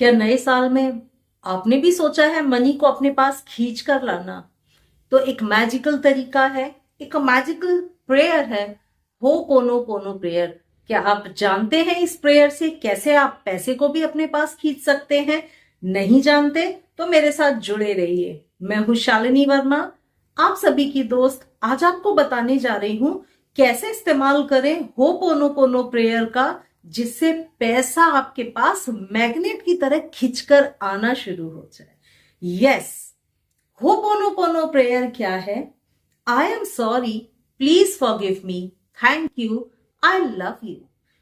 क्या नए साल में आपने भी सोचा है मनी को अपने पास खींच कर लाना? तो एक मैजिकल तरीका है, एक मैजिकल प्रेयर है, हो प्रेयर। क्या आप जानते हैं इस प्रेयर से कैसे आप पैसे को भी अपने पास खींच सकते हैं? नहीं जानते तो मेरे साथ जुड़े रहिए। मैं हूं शालिनी वर्मा, आप सभी की दोस्त। आज आपको बताने जा रही हूं कैसे इस्तेमाल करें हो प्रेयर का, जिससे पैसा आपके पास मैग्नेट की तरह खिंचकर आना शुरू हो जाए। यस, होपोनोपोनो प्रेयर क्या है? I am sorry, please forgive me, thank you, I love you.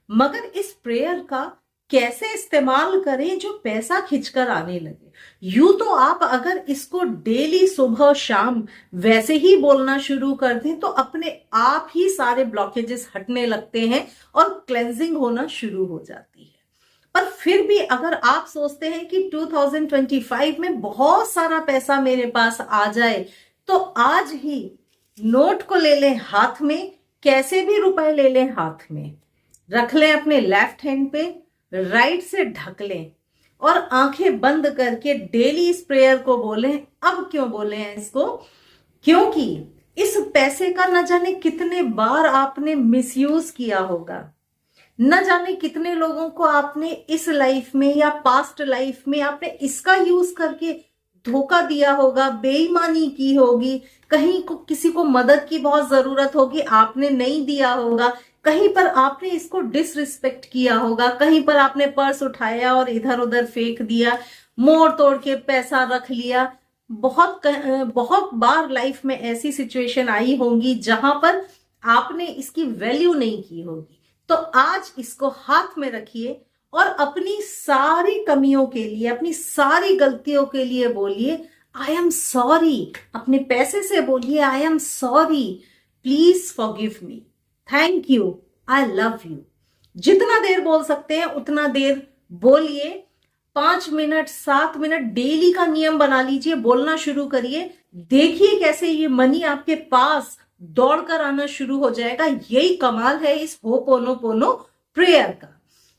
मगर इस प्रेयर का कैसे इस्तेमाल करें जो पैसा खिंचकर आने लगे? यूं तो आप अगर इसको डेली सुबह शाम वैसे ही बोलना शुरू कर दें तो अपने आप ही सारे ब्लॉकेजेस हटने लगते हैं और क्लेंजिंग होना शुरू हो जाती है। पर फिर भी अगर आप सोचते हैं कि 2025 में बहुत सारा पैसा मेरे पास आ जाए, तो आज ही नोट को ले लें हाथ में, कैसे भी रुपए ले लें हाथ में, रख लें अपने लेफ्ट हैंड पे, राइट से ढक लें और आंखें बंद करके डेली इस प्रेयर को बोलें। अब क्यों बोले हैं इसको? क्योंकि इस पैसे का न जाने कितने बार आपने मिसयूज किया होगा, न जाने कितने लोगों को आपने इस लाइफ में या पास्ट लाइफ में आपने इसका यूज करके धोखा दिया होगा, बेईमानी की होगी, कहीं को किसी को मदद की बहुत जरूरत होगी, आपने नहीं दिया होगा, कहीं पर आपने इसको डिसरिस्पेक्ट किया होगा, कहीं पर आपने पर्स उठाया और इधर उधर फेंक दिया, मोड़ तोड़ के पैसा रख लिया। बहुत बार लाइफ में ऐसी सिचुएशन आई होंगी जहां पर आपने इसकी वैल्यू नहीं की होगी। तो आज इसको हाथ में रखिए और अपनी सारी कमियों के लिए, अपनी सारी गलतियों के लिए बोलिए आई एम सॉरी। अपने पैसे से बोलिए I am sorry, please forgive me, thank you, I love you. जितना देर बोल सकते हैं उतना देर बोलिए। 5 मिनट 7 मिनट डेली का नियम बना लीजिए, बोलना शुरू करिए। देखिए कैसे ये मनी आपके पास दौड़कर आना शुरू हो जाएगा। यही कमाल है इस होपोनोपोनो प्रेयर का।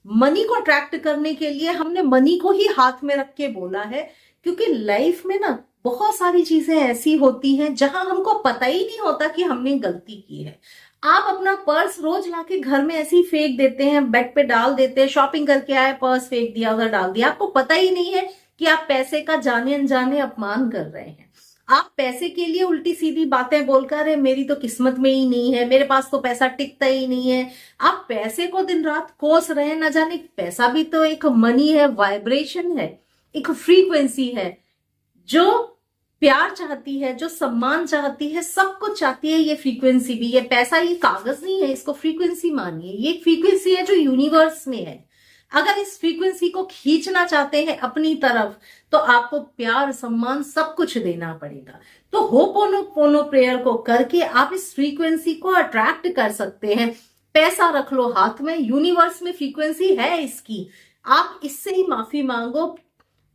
मनी को अट्रैक्ट करने के लिए हमने मनी को ही हाथ में रख के बोला है, क्योंकि लाइफ में ना बहुत सारी चीजें ऐसी होती हैं जहां हमको पता ही नहीं होता कि हमने गलती की है। आप अपना पर्स रोज लाके घर में ऐसे ही फेंक देते हैं, बेड पे डाल देते हैं, शॉपिंग करके आए, पर्स फेंक दिया, उधर डाल दिया, आपको पता ही नहीं है कि आप पैसे का जाने अनजाने अपमान कर रहे हैं। आप पैसे के लिए उल्टी सीधी बातें बोलकर, अरे मेरी तो किस्मत में ही नहीं है, मेरे पास तो पैसा टिकता ही नहीं है, आप पैसे को दिन रात कोस रहे हैं। ना जाने पैसा भी तो एक मनी है, वाइब्रेशन है, एक फ्रीक्वेंसी है जो प्यार चाहती है, जो सम्मान चाहती है, सब कुछ चाहती है ये फ्रीक्वेंसी भी। ये पैसा ये कागज नहीं है, इसको फ्रीक्वेंसी मानिए। ये फ्रीक्वेंसी है जो यूनिवर्स में है। अगर इस फ्रीक्वेंसी को खींचना चाहते हैं अपनी तरफ तो आपको प्यार सम्मान सब कुछ देना पड़ेगा। तो होपोनोपोनो प्रेयर को करके आप इस फ्रीक्वेंसी को अट्रैक्ट कर सकते हैं। पैसा रख लो हाथ में, यूनिवर्स में फ्रीक्वेंसी है इसकी, आप इससे ही माफी मांगो।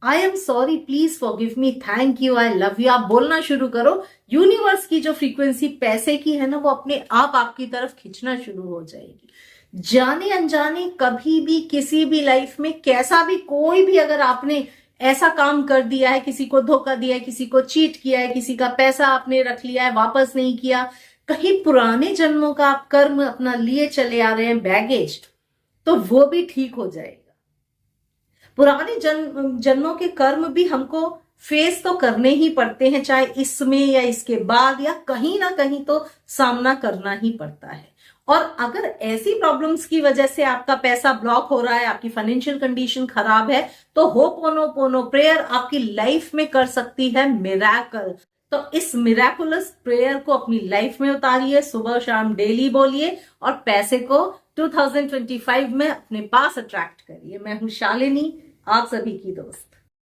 I am sorry, please forgive me, thank you, I love you. आप बोलना शुरू करो, यूनिवर्स की जो फ्रीक्वेंसी पैसे की है ना, वो अपने आप आपकी तरफ खींचना शुरू हो जाएगी। जाने अनजाने कभी भी किसी भी लाइफ में कैसा भी कोई भी अगर आपने ऐसा काम कर दिया है, किसी को धोखा दिया है, किसी को चीट किया है, किसी का पैसा आपने रख लिया है वापस नहीं किया, कहीं पुराने जन्मों का आप कर्म अपना लिए चले आ रहे हैं बैगेज, तो वो भी ठीक हो जाएगा। पुराने जन्मों के कर्म भी हमको फेस तो करने ही पड़ते हैं, चाहे इसमें या इसके बाद या कहीं ना कहीं तो सामना करना ही पड़ता है। और अगर ऐसी प्रॉब्लम्स की वजह से आपका पैसा ब्लॉक हो रहा है, आपकी फाइनेंशियल कंडीशन खराब है, तो होपोनोपोनो प्रेयर आपकी लाइफ में कर सकती है मिरेकल। तो इस मिरेकुलस प्रेयर को अपनी लाइफ में उतारिए, सुबह शाम डेली बोलिए और पैसे को 2025 में अपने पास अट्रैक्ट करिए। मैं हूं शालिनी, आप सभी की दोस्त।